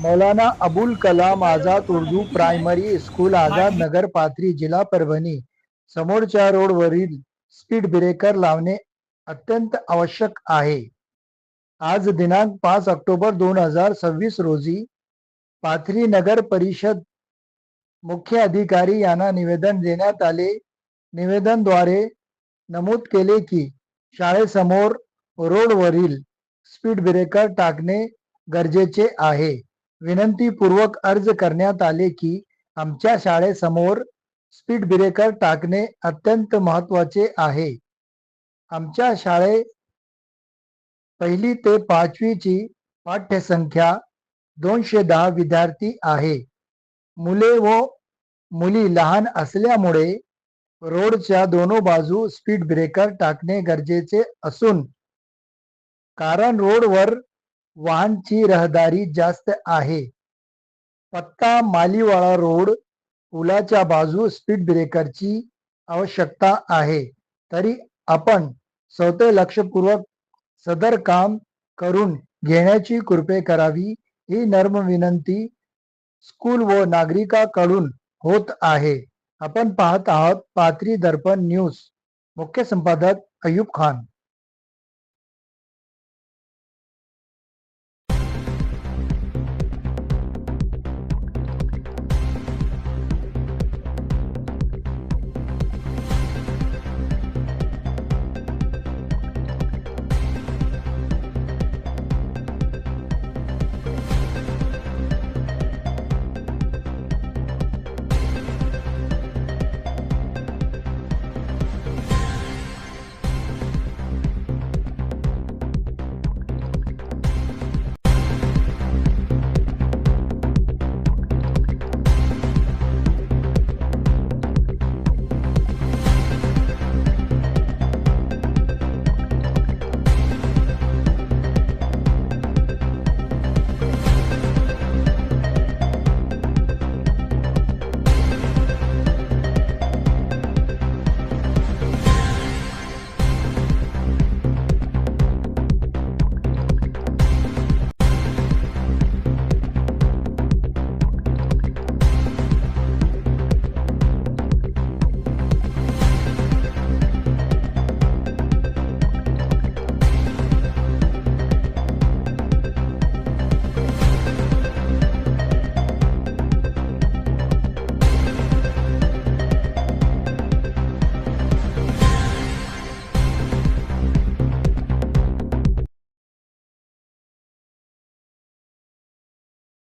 Maulana Abul Kalam Azad Urdu primary school Azad नगर पाथरी जिल्हा परभणी समोरच्या रोडवरील स्पीड ब्रेकर लावणे अत्यंत आवश्यक आहे। आज दिनांक 5 ऑक्टोबर 2026 रोजी पाथरी नगर परिषद मुख्य अधिकारी यांना निवेदन देण्यात आले। निवेदनद्वारे नमूद केले की शाळेसमोर रोडवरील स्पीड ब्रेकर टाकणे गरजेचे आहे। विनंतीपूर्वक अर्ज करण्यात आले की आमच्या शाळेसमोर स्पीड ब्रेकर टाकणे अत्यंत महत्त्वाचे आहे। आमच्या शाळेत 1ली ते 5वीची पाठ्यसंख्या 210 विद्यार्थी आहे। मुले व मुली लहान असल्यामुळे रोडच्या दोन्ही बाजू स्पीड ब्रेकर टाकणे गरजेचे असून कारण रोडवर वाहनची रहदारी जास्त आहे। पत्ता मालीवाडा रोड पुलाच्या बाजू स्पीड ब्रेकरची आवश्यकता आहे। तरी आपण स्वतः लक्षपूर्वक सदर काम करून घेण्याची कृपा करावी ही नम्र विनंती स्कूल व नागरिकांकडून होत आहे। आपण पाहत आहात पाथरी दर्पण न्यूज। मुख्य संपादक अयूब खान।